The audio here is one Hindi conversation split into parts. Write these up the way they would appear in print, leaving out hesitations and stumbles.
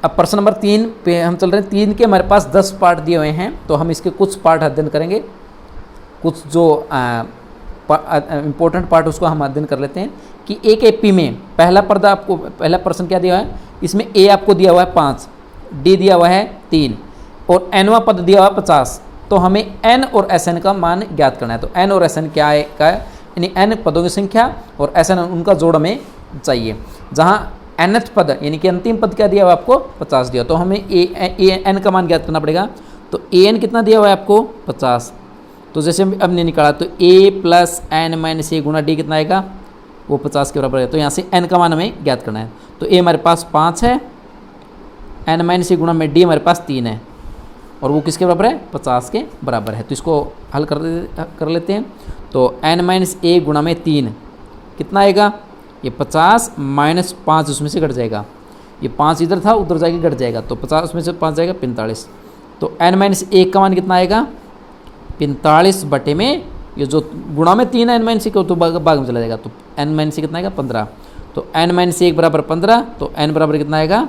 अब प्रश्न नंबर 3 पे हम चल रहे हैं। 3 के हमारे पास 10 पार्ट दिए हुए हैं, तो हम इसके कुछ पार्ट अध्ययन करेंगे, कुछ जो इम्पोर्टेंट पार्ट उसको हम अध्ययन कर लेते हैं कि एक एपी में पहला पर्दा आपको, पहला प्रश्न क्या दिया हुआ है, इसमें ए आपको दिया हुआ है 5, डी दिया हुआ है 3 और एनवा पद दिया हुआ है 50। तो हमें एन और एस एन का मान ज्ञात करना है। तो एन और एस एन क्या है, यानी एन पदों की संख्या और एस एन उनका जोड़ हमें चाहिए। जहाँ nth पद यानी कि अंतिम पद क्या दिया हुआ आपको 50 दिया, तो हमें ए एन का मान ज्ञात करना पड़ेगा। तो ए एन कितना दिया हुआ है आपको 50। तो जैसे अब ने निकाला तो ए प्लस एन माइनस ए गुना डी कितना आएगा, वो 50 के बराबर है। तो यहाँ से एन का मान हमें ज्ञात करना है। तो ए हमारे पास 5 है, एन माइनस ए गुना में डी हमारे पास 3 है और वो किसके बराबर है, 50 के बराबर है। तो इसको हल कर लेते हैं। तो एन माइनस ए गुना में 3 कितना आएगा, ये 50 माइनस 5 उसमें से घट जाएगा, ये 5 इधर था उधर जाके घट जाएगा, तो 50 उसमें से 5 जाएगा 45। तो एन माइनस 1 का मान कितना आएगा, 45 बटे में ये जो गुणा में 3 एन माइनस 1 तो भाग में चला जाएगा। तो एन माइनस कितना आएगा 15। तो एन माइनस 1 बराबर 15, तो एन बराबर कितना आएगा,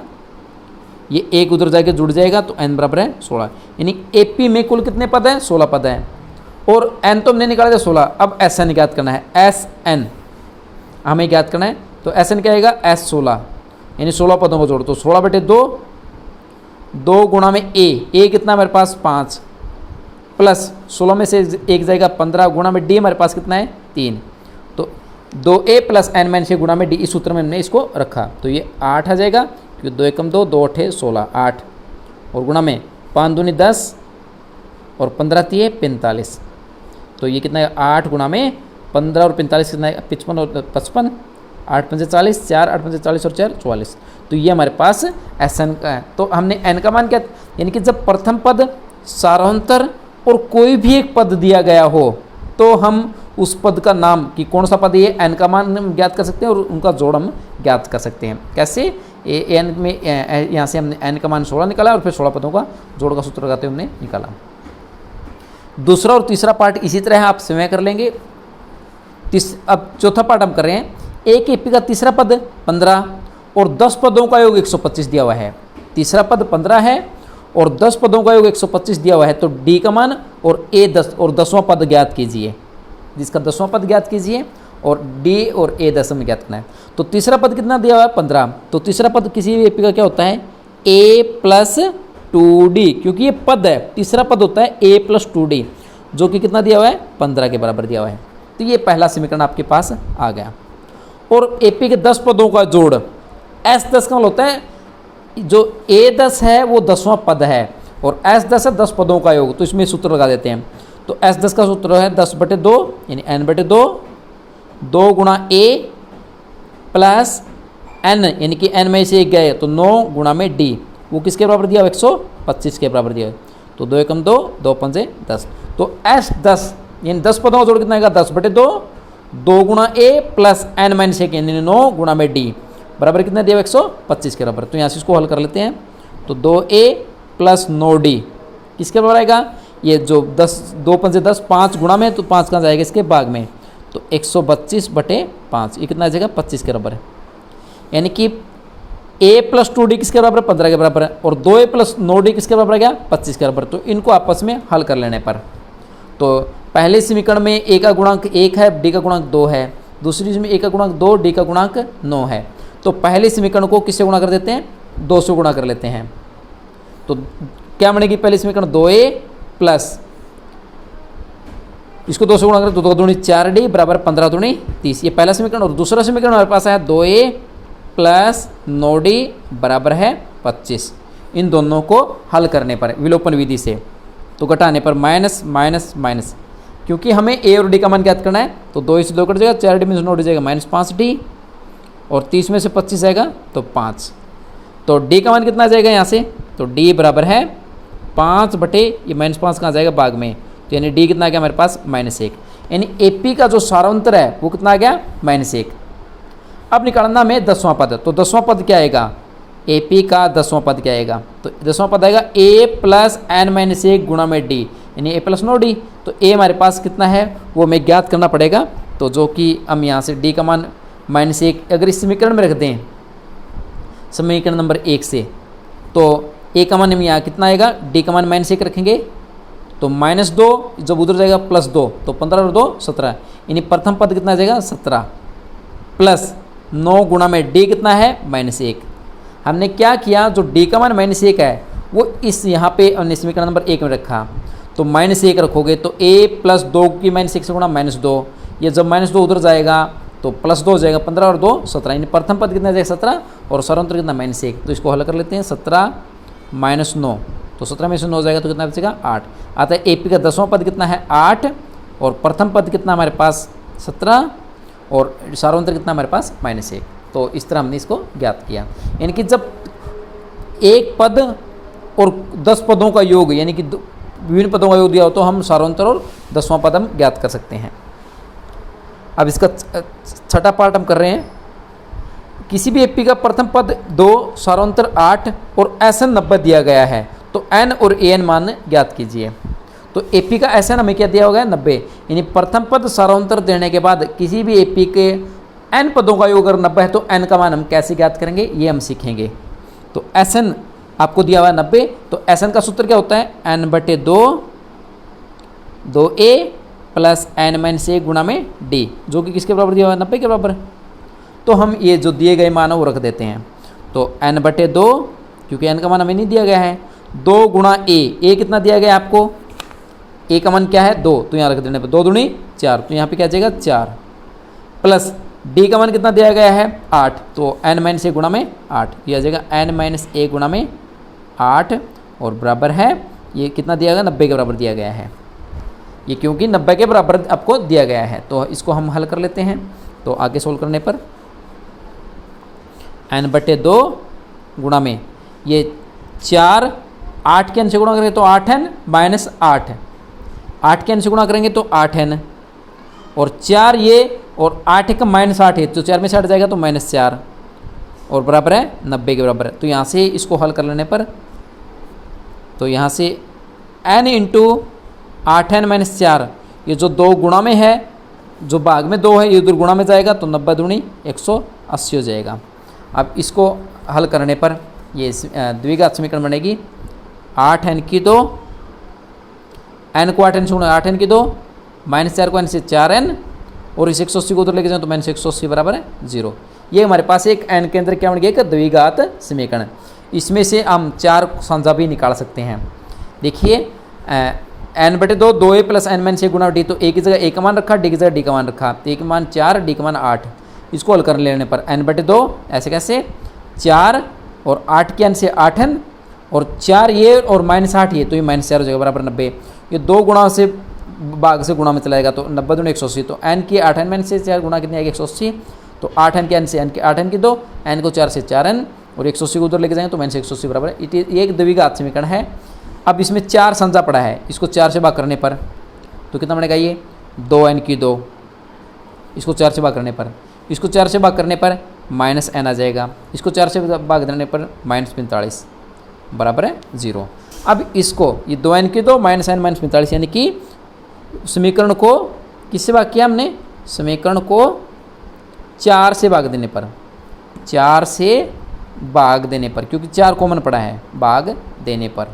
ये 1 उधर जाके जुड़ जाएगा, तो एन बराबर है 16। यानी एपी में कुल कितने पद हैं, 16 पद हैं और एन तो हमने निकाला था 16। अब एस एन ज्ञात करना है, एस एन हमें ज्ञात करना है। तो एस एन क्या आएगा, एस 16 यानी 16 पदों को जोड़। तो 16 बटे 2, 2 गुणा में ए कितना मेरे पास 5 प्लस 16 में से 1 जाएगा 15 गुणा में डी हमारे पास कितना है 3। तो 2a प्लस एन माइनस गुणा में डी, इस सूत्र में हमने इसको रखा। तो ये 8 आ जाएगा क्योंकि 2 एकम 2, 2 8 16, 8 और गुणा में 5 दूनी 10 और 15 3 45। तो ये कितना है 8 गुणा में 15 और 45 कितना है 55 और 55, 8 पंजे 40, 4 8 पंजे 40 और 4 44। तो ये हमारे पास एस एन का है। तो हमने एन का मान क्या, यानी कि जब प्रथम पद सारांतर और कोई भी एक पद दिया गया हो तो हम उस पद का नाम कि कौन सा पद ये एन का मान हम ज्ञात कर सकते हैं और उनका जोड़ हम ज्ञात कर सकते हैं। कैसे, एन में यहाँ से हमने एन का मान 16 निकाला और फिर 16 पदों का जोड़ का सूत्र लगाते हुए हमने निकाला। दूसरा और तीसरा पार्ट इसी तरह आप स्वयं कर लेंगे। अब चौथा पार्ट हम कर रहे हैं। एक एपी का तीसरा पद 15 और 10 पदों का योग 125 दिया हुआ है। तीसरा पद 15 है और 10 पदों का योग 125 दिया हुआ है। तो डी का मान और ए 10 और 10वां पद ज्ञात कीजिए, जिसका 10वां पद ज्ञात कीजिए और डी और ए 10 में ज्ञात करना है। तो तीसरा पद कितना दिया हुआ है 15। तो तीसरा पद किसी भी एपी का क्या होता है, ए प्लस 2d, क्योंकि ये पद है। तीसरा पद होता है ए प्लस 2d जो कि कितना दिया हुआ है 15 के बराबर दिया हुआ है। तो ये पहला समीकरण आपके पास आ गया। और एपी के 10 पदों का जोड़ एस 10 का मतलब होता है जो ए 10 है वो 10वां पद है और एस 10 है 10 पदों का योग। तो इसमें सूत्र लगा देते हैं। तो एस 10 का सूत्र है 10 बटे 2 यानी एन बटे 2, 2 गुणा ए प्लस एन यानी कि एन में से 1 गए तो 9 गुणा में डी, वो किसके बराबर दिया 125 के बराबर दिया। तो 2 एकम 2, 2 पंजे 10। तो एस 10 यानी 10 पदों का जोड़ कितना आएगा 10 बटे 2, 2 गुणा ए प्लस एन माइनस 1 यानी 9 गुणा में डी बराबर कितना दिया 125 के बराबर। तो यहाँ से इसको हल कर लेते हैं। तो 2a प्लस 9d किसके बराबर आएगा, ये जो 10 2 पंजे 10, 5 गुणा में तो 5 कहाँ जाएगा इसके भाग में। तो 132 बटे 5 ये कितना आ जाएगा 25 के बराबर है। यानी कि a प्लस 2d किसके बराबर है 15 के बराबर है और 2a प्लस 9d किसके बराबर आ गया 25 के बराबर। तो इनको आपस में हल कर लेने पर तो पहले समीकरण में a का गुणांक 1 है, d का गुणांक 2 है। दूसरी में a का गुणांक 2, d का गुणांक 9 है। तो पहले समीकरण को किससे गुणा कर देते हैं 2 से गुणा कर लेते हैं। तो क्या बनेगी पहले समीकरण 2a प्लस इसको 2 से गुणा करें तो 2 दूनी 4d बराबर 15 दूनी 30। ये पहला समीकरण। और दूसरा समीकरण हमारे पास है 2a प्लस 9d बराबर है 25। इन दोनों को हल करने पर विलोपन विधि से तो घटाने पर माइनस माइनस माइनस, क्योंकि हमें a और d का मान ज्ञात करना है। तो 2 से 2 कट जाएगा, 4d में से 9d जाएगा -5d और 30 में से 25 आएगा तो 5। तो d का मान कितना आ जाएगा यहाँ से, तो d बराबर है 5 बटे ये -5 कहाँ जाएगा भाग में। तो यानी d कितना आ गया हमारे पास -1। यानी AP का जो सारांतर है वो कितना आ गया -1। अब निकालना हमें 10वां पद। तो 10वां पद क्या आएगा, AP का 10वां पद क्या आएगा, तो 10वां पद आएगा a प्लस n-1 गुणा में d यानी a प्लस 9d। तो a हमारे पास कितना है वो हमें ज्ञात करना पड़ेगा। तो जो कि हम यहाँ से d का मान -1 अगर इस समीकरण में रख दें, समीकरण नंबर 1 से तो ए का मान हम यहाँ कितना आएगा, डी का मान -1 रखेंगे तो -2 जब उधर जाएगा +2 तो 15 और 2 17, यानी प्रथम पद कितना आ जाएगा 17 प्लस 9 गुणा में डी कितना है -1। हमने क्या किया, जो डी का मान -1 है वो इस यहाँ पे समीकरण नंबर 1 में रखा, तो -1 रखोगे तो a + 2 की -1 से गुणा -2, ये जब -2 उधर जाएगा तो +2 हो जाएगा, 15 और 2 17, यानी प्रथम पद कितना जाएगा 17 और सर्वंतर कितना -1। तो इसको हल कर लेते हैं, 17 - 9 तो 17 में से 9 जाएगा तो कितना बचेगा 8। अतः एपी का 10वां पद कितना है 8 और प्रथम पद कितना हमारे पास 17 और सार्वंतर कितना हमारे पास -1। तो इस तरह हमने इसको ज्ञात किया, यानी कि जब एक पद और 10 पदों का योग यानी कि विभिन्न पदों का योग दिया हो तो हम सार्वंतर और 10वां पद हम ज्ञात कर सकते हैं। अब इसका छठा पार्ट हम कर रहे हैं। किसी भी एपी का प्रथम पद 2, सार्वंतर 8 और SN 90 दिया गया है तो N और AN मान ज्ञात कीजिए। तो एपी का SN हमें क्या दिया होगा 90, यानी प्रथम पद सार्वंतर देने के बाद किसी भी एपी के N पदों का योग अगर 90 है तो N का मान हम कैसे ज्ञात करेंगे ये हम सीखेंगे। तो SN आपको दिया हुआ है 90, तो SN का सूत्र क्या होता है N/2 2a + N-1 गुणा में D, जो कि किसके बराबर दिया हुआ है 90 के बराबर। तो हम ये जो दिए गए मान वो रख देते हैं, तो N/2 क्योंकि N का मान हमें नहीं दिया गया है, 2 गुणा a कितना दिया गया है आपको, a का मान क्या है 2 तो यहाँ रख देने पर 2 दूनी 4 तो यहाँ पे क्या आ जाएगा 4 प्लस d का मान कितना दिया गया है 8 तो N-1 गुणा में 8, ये आ जाएगा N-1 गुणा में 8 और बराबर है ये कितना दिया गया 90 के बराबर दिया गया है, ये क्योंकि 90 के बराबर आपको दिया गया है। तो इसको हम हल कर लेते हैं, तो आगे सोल्व करने पर N/2 गुणा में ये 4 8 के N से गुणा करेंगे तो 8N - 8, 8 के N से गुणा करेंगे तो 8N और 4 ये और 8 का -8 है तो 4 में से 8 जाएगा तो -4 और बराबर है 90 के बराबर है। तो यहाँ से इसको हल कर लेने पर तो यहाँ से N × 8N - 4 ये जो 2 गुणा में है, जो भाग में 2 है ये उधर गुणा में जाएगा तो 90 दूनी 180 हो जाएगा। अब इसको हल करने पर ये द्विघात समीकरण बनेगी 8N की 2, N को 8N से गुणा 8N की 2 -4 को N से 4N और इस 180 को उधर लेके जाए तो -180 बराबर है 0। ये हमारे पास एक N के अंदर क्या बन गया एक द्विघात समीकरण। इसमें से हम 4 संख्या भी निकाल सकते हैं। देखिए N/2 2a + N-1 गुणा D, तो a की जगह a का मान रखा, D की जगह D का मान रखा, a का मान 4 D का मान 8। इसको हल कर लेने पर N/2 ऐसे कैसे 4 और 8 के N से 8N और 4 ये और -8 ये तो ये -4 हो जाएगा बराबर 90। ये 2 गुणा से भाग से गुणा में चलाएगा तो 90 दूनी 180, तो N की 8N से 4 गुणा कितनी आएगी 180, तो 8N के N से N की 8N की 2, N को 4 से 4N और 180 को उधर लेके जाएंगे तो -180 बराबर है। ये एक द्विघात समीकरण है। अब इसमें 4 संख्या पड़ा है, इसको 4 से भाग करने पर तो कितना बनेगा ये 2N की 2, इसको 4 से भाग करने पर, इसको 4 से भाग करने पर -N आ जाएगा, इसको 4 से भाग देने पर -45 बराबर है 0। अब इसको ये 2N की 2 -N -45 यानी कि समीकरण को किससे भाग किया हमने, समीकरण को 4 से भाग देने पर, 4 से भाग देने पर क्योंकि 4 कॉमन पड़ा है, भाग देने पर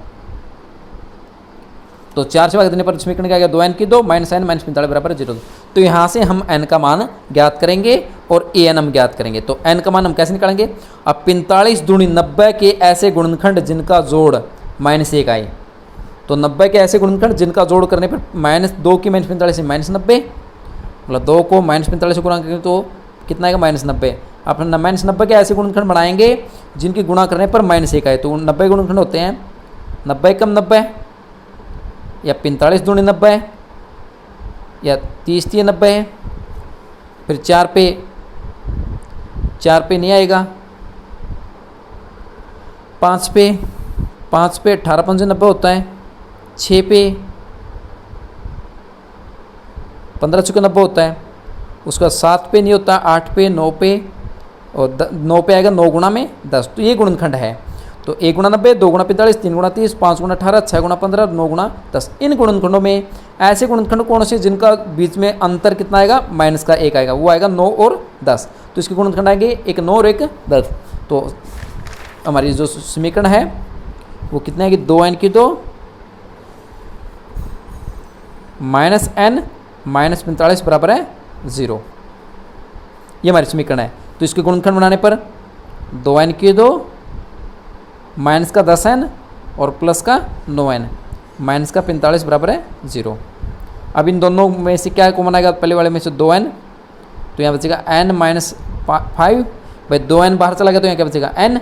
तो 4 से भाग देने पर समीकरण क्या गया 2N की 2 -N -45 बराबर 0। तो यहाँ से हम N का मान ज्ञात करेंगे और AN हम ज्ञात करेंगे। तो N का मान हम कैसे निकालेंगे, अब 45 दूनी 90 के ऐसे गुणनखंड जिनका जोड़ -1 आए, तो 90 के ऐसे गुणनखंड जिनका जोड़ करने पर -2 की -45 से -90, मतलब 2 को -45 से गुणा करेंगे तो कितना आएगा -90। अपन -90 के ऐसे गुणनखंड बनाएंगे जिनकी गुणा करने पर -1 आए, तो 90 गुणनखंड होते हैं 90 कम 90 या 45 दूनी 90 या 30 × 90 है, फिर 4 पे नहीं आएगा, 5 पे 18 × 5 90 होता है, 6 पे 15 × 90 होता है, उसका 7 पे नहीं होता, 8 पे 9 पे और 9 पे आएगा 9 गुणा में 10। तो ये गुणनखंड है, तो 1 गुणा 90 2 गुणा 45 3 गुणा 30 5 गुणा 18 6 गुणा 15 9 गुणा 10। इन गुणनखंडों में ऐसे गुणनखंड कौन से जिनका बीच में अंतर कितना आएगा -1 आएगा, वो आएगा 9 और 10। तो इसके गुणनखंड आएंगे एक 9 और एक 10। तो हमारी जो समीकरण है वो कितने आएगी, 2n की 2 माइनस n माइनस 45 बराबर है 0। ये हमारी समीकरण है। तो इसके गुणनखंड बनाने पर 2n की 2 माइनस का 10n और प्लस का 9n माइनस का 45 बराबर है 0। अब इन दोनों में से क्या कॉमन आएगा, पहले वाले में से 2n, तो यहाँ बचेगा n माइनस 5, भाई 2n बाहर चला गया तो यहाँ क्या बचेगा n,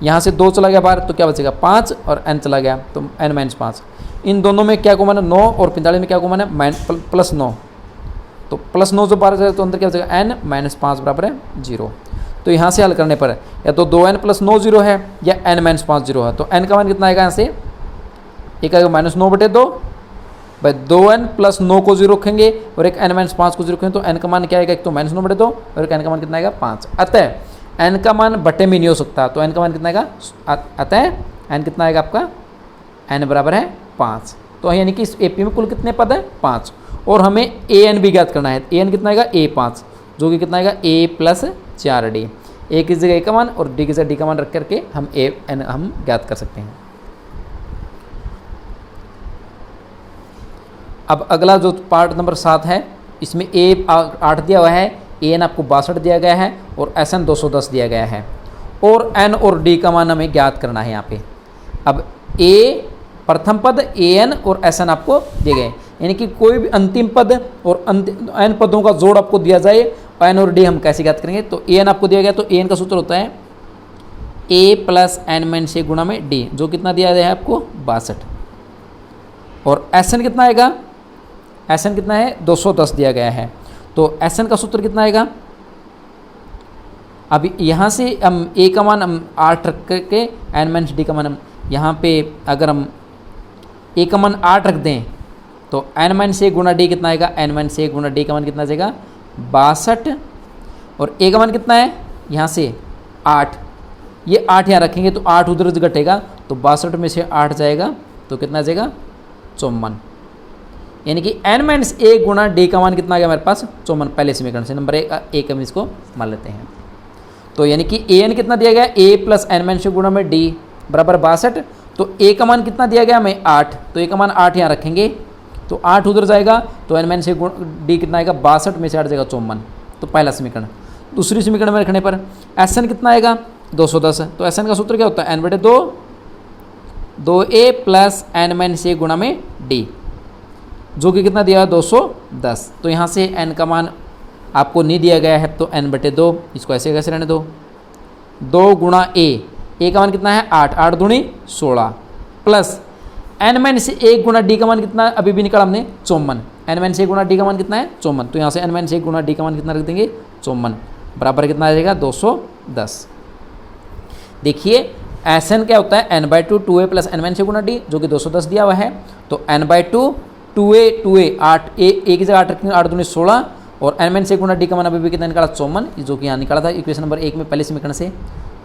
यहाँ से 2 चला गया बाहर तो क्या बचेगा 5 और n चला गया तो n माइनस 5। इन दोनों में क्या कॉमन है 9 और 45 में क्या कॉमन है प्लस 9, तो प्लस 9 जो बाहर जाएगा तो अंदर क्या बचेगा n माइनस 5 बराबर है 0। तो यहाँ से हल करने पर या तो 2n प्लस 9 0 है या n माइनस 5 0 है। तो n का मान कितना आएगा, यहाँ से एक आएगा माइनस 9/2, भाई 2n प्लस 9 को 0 रखेंगे और एक n माइनस 5 को 0 रखेंगे तो n का मान क्या आएगा, एक तो माइनस 9/2 और एक n का मान कितना आएगा 5। अतः n का मान बटे में नहीं हो सकता, तो n का मान कितना आएगा, अतः n कितना आएगा आपका, n बराबर है 5। तो यानी कि इस AP में कुल कितने पद है 5, और हमें an भी ज्ञात करना है। an कितना आएगा A5, जो कि कितना आएगा a प्लस 4d, a की जगह a का मान और d की जगह d का मान रख करके हम an हम ज्ञात कर सकते हैं। अब अगला जो पार्ट नंबर 7 है, इसमें A8 दिया हुआ है, an आपको 62 दिया गया है और Sn 210 दिया गया है, और n और d का मान हमें ज्ञात करना है यहाँ पे। अब a प्रथम पद, an और Sn आपको दिए गए, यानी कि कोई भी अंतिम पद और n पदों का जोड़ आपको दिया जाए, n और d हम कैसे ज्ञात करेंगे। तो an आपको दिया गया तो an का सूत्र होता है a plus n minus a गुणा में d, जो कितना दिया गया है आपको 62, और Sn कितना आएगा, Sn कितना है 210 दिया गया है। तो Sn का सूत्र कितना आएगा, अभी यहाँ से हम a का मान हम 8 रख करके n माइनस d का मान हम यहाँ पे अगर हम a का मान 8 रख दें तो n माइनस a गुणा d कितना आएगा, n माइनस a गुणा d का मान कितना आ जाएगा 62, और a का मान कितना है यहाँ से 8, ये 8 यहाँ रखेंगे तो 8 उधर घटेगा तो 62 में से 8 जाएगा तो कितना आ जाएगा 54, यानी कि n माइनस a गुणा d का मान कितना आ गया हमारे पास 54। पहले समीकरण से नंबर एक हम इसको मान लेते हैं। तो यानी कि an कितना दिया गया a plus n minus a गुणा में d बराबर 62, तो a का मान कितना दिया गया हमें 8, तो a का मान 8 यहाँ रखेंगे तो 8 उधर जाएगा तो n माइनस a d कितना आएगा 62 में से 8 जाएगा 54। तो पहला समीकरण। दूसरी समीकरण में रखने पर Sn कितना आएगा 210, तो Sn का सूत्र क्या होता है n/2 2a plus n minus a गुणा में d, जो कि कितना दिया है 210। तो यहाँ से n का मान आपको नहीं दिया गया है तो n/2, इसको ऐसे कैसे रहने दो, 2 गुणा a का मान कितना है 8, 8 दूनी 16 प्लस n माइनस a गुणा d का मान कितना अभी भी निकाला हमने 54, n माइनस a गुणा d का मान कितना है 54, तो यहाँ से n माइनस a गुणा d का मान कितना रख देंगे 54 बराबर कितना आ जाएगा 210। देखिए Sn क्या होता है n/2 2a plus n minus a गुणा d, जो कि 210 दिया हुआ है। तो n/2 2a 8 a की जगह 8 रखेंगे 8 दूनी 16 और n माइनस a गुणा d का मान अभी भी कितना निकाला 54, जो कि यहाँ निकाला था इक्वेशन नंबर 1 में पहले समीकरण से।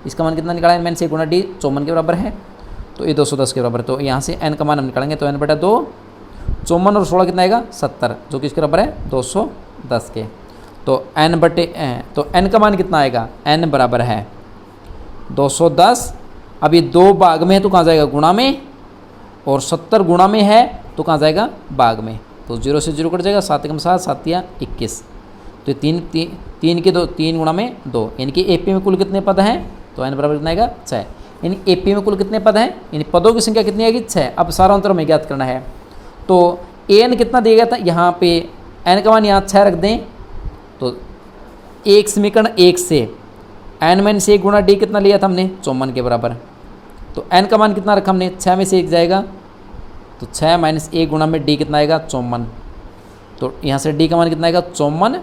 इसका मान कितना निकाला n माइनस a गुणा d 54 के बराबर है, तो ये 210 के बराबर। तो यहाँ से n का मान हम निकालेंगे तो n/2 54 और 16 कितना आएगा 70, जो कि इसके बराबर है 210 के। तो n का मान कितना आएगा, n बराबर है 210। अब ये 2 भाग में है तो कहाँ जाएगा गुणा में, और 70 गुणा में है तो कहाँ जाएगा भाग में, तो 0 से 0 कट जाएगा, 7 कम 7 7 या 21, तो 3 के 2 3 गुणा में 2, यानी कि AP में कुल कितने पद हैं, तो n बराबर कितना आएगा 6, यानी AP में कुल कितने पद हैं, यानी पदों की संख्या कितनी आएगी 6। अब सारा अंतर हमें ज्ञात करना है। तो an कितना दिया गया था, यहाँ पे n का मान यहाँ 6 रख दें तो एक समीकरण 1 से n माइनस a गुणा d कितना लिया था हमने 54 के बराबर, तो n का मान कितना रखा हमने 6 में से 1 जाएगा तो 6 माइनस a गुणा में d कितना आएगा 54, तो यहाँ से d का मान कितना आएगा 54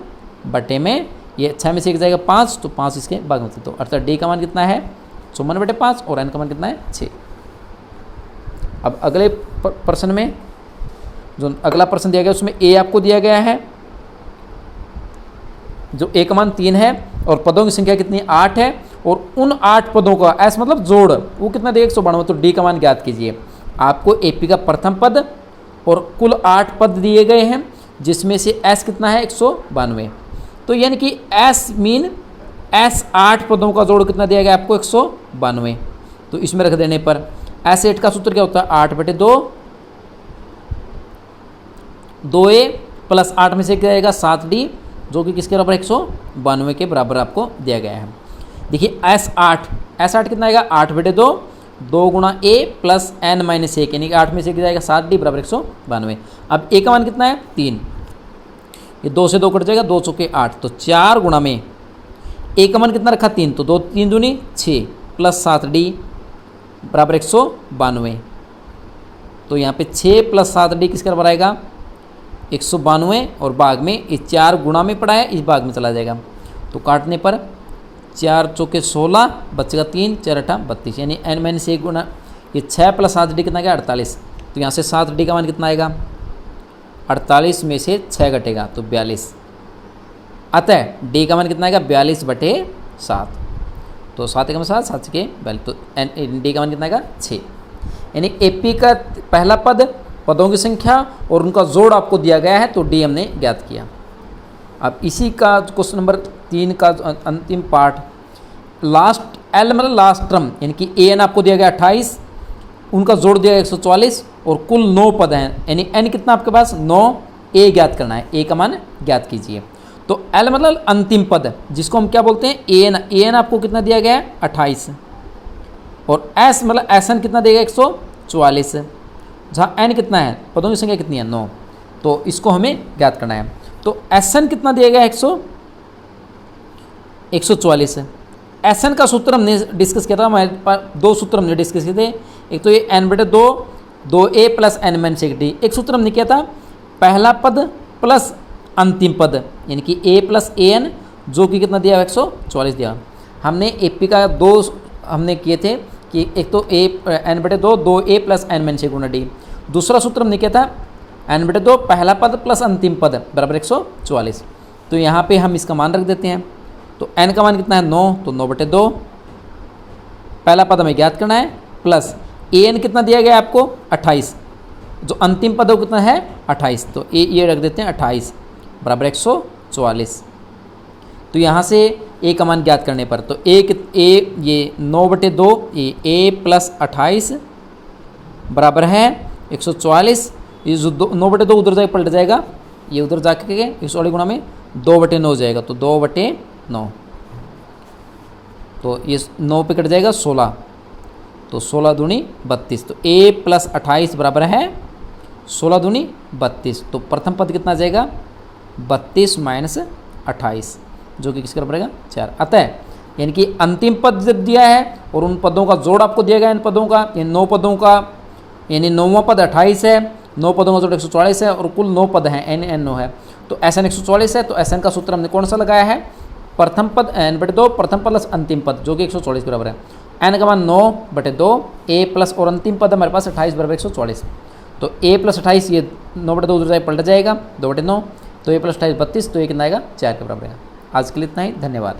बटे में ये 6 में से 1 जाएगा 5, तो 5 इसके भाग में, तो अर्थात d का मान कितना है 54/5 और n का मान कितना है 6। अब अगले प्रश्न में जो अगला प्रश्न दिया गया उसमें a आपको दिया गया है, जो a का मान 3 है और पदों की संख्या कितनी 8 है, और उन 8 पदों का s मतलब जोड़ वो कितना देगा 192, तो d का मान ज्ञात कीजिए। आपको AP का प्रथम पद और कुल 8 पद दिए गए हैं, जिसमें से s कितना है 192, तो यानी कि s मीन s 8 पदों का जोड़ कितना दिया गया आपको 192, तो इसमें रख देने पर S8 का सूत्र क्या होता है 8/2, 2A प्लस 8 में से क्या जाएगा 7D, जो कि किसके बराबर 192 के बराबर आपको दिया गया है। देखिए S8 कितना आएगा 8/2, 2 गुणा A प्लस n-1 यानी कि 8 में से क्या जाएगा 7D बराबर 192। अब A का मान कितना है 3, ये 2 से 2 कट जाएगा, 2 चौके 8, तो 4 गुणा में A का मान कितना रखा 3, तो 2 3 दूनी 6 प्लस 7D बराबर 192। तो यहाँ पे 6 प्लस 7D किसके बराबर आएगा 192, और भाग में ये 4 गुणा में पड़ा है, इस भाग में चला जाएगा। तो काटने पर 4 चौके 16 बचेगा 3, 4 8 32, यानी n-1 गुणा ये 6 प्लस 7D कितना गया 48। तो यहाँ से 7D का मान कितना आएगा 48 में से 6 घटेगा तो 42, अतः D का मान कितना आएगा 42/7। तो 7 का 7, 7 के 42, तो D का मान कितना आएगा 6। यानी AP का पहला पद, पदों की संख्या और उनका जोड़ आपको दिया गया है, तो D हमने ज्ञात किया। अब इसी का क्वेश्चन नंबर 3 का अंतिम पार्ट, लास्ट L मतलब लास्ट टर्म, यानी कि AN आपको दिया गया 28, उनका जोड़ दिया गया 144 और कुल 9 पद हैं, यानी N कितना आपके पास 9, A ज्ञात करना है, A का मान ज्ञात कीजिए। तो L मतलब अंतिम पद, जिसको हम क्या बोलते हैं AN आपको कितना दिया गया है 28, और S मतलब SN कितना दिया गया 144, जहाँ N कितना है पदों की संख्या कितनी है 9, तो इसको हमें ज्ञात करना है। तो SN कितना दिया गया 144 है। SN का सूत्र हमने डिस्कस किया था, हमारे पास 2 सूत्र हमने डिस्कस किए थे, एक तो ये n/2, 2A प्लस n-1D, एक सूत्र हमने किया था पहला पद प्लस अंतिम पद, यानी कि A प्लस AN, जो कि कितना दिया 144 दिया। हमने AP का 2 हमने किए थे कि एक तो n/2, 2A प्लस n-1 गुणा D, दूसरा सूत्र हमने किया था n/2 पहला पद प्लस अंतिम पद बराबर 144। तो यहाँ पे हम इसका मान रख देते हैं। तो n का मान कितना है 9, तो 9/2, पहला पद हमें ज्ञात करना है, प्लस AN कितना दिया गया है आपको 28, जो अंतिम पद कितना है 28, तो ये रख देते हैं 28 बराबर 144। तो यहाँ से A का मान ज्ञात करने पर, तो ये 9/2 ये A प्लस 28 बराबर है 144, ये जो 9/2 उधर जाके पलट जाएगा, ये उधर जाके के 144 गुणा में 2/9 हो जाएगा, तो 2/9, तो ये 9 पे कट जाएगा 16, तो 16 दूनी 32, तो A प्लस 28 बराबर है 16 दूनी 32। तो प्रथम पद कितना आ जाएगा 32 माइनस 28, जो कि किसके बराबर रहेगा 4। अतः यानी कि अंतिम पद जब दिया है और उन पदों का जोड़ आपको दिया गया, इन पदों का, इन 9 पदों का, यानी 9वां पद 28 है, 9 पदों का जोड़ 144 है, और कुल 9 पद हैं, n 9 है, तो SN 144 है। तो SN का सूत्र हमने कौन सा लगाया है, प्रथम पद n/2 प्रथम पद प्लस अंतिम पद, जो कि 144 के बराबर है। n का मान 9/2, A प्लस और अंतिम पद हमारे पास 28 बराबर 144, तो A प्लस 28 ये 9/2 उधर जाए पलट जाएगा 2/9, तो A प्लस 28 32, तो ये कितना आएगा 4 के बराबर है। आज के लिए इतना ही, धन्यवाद।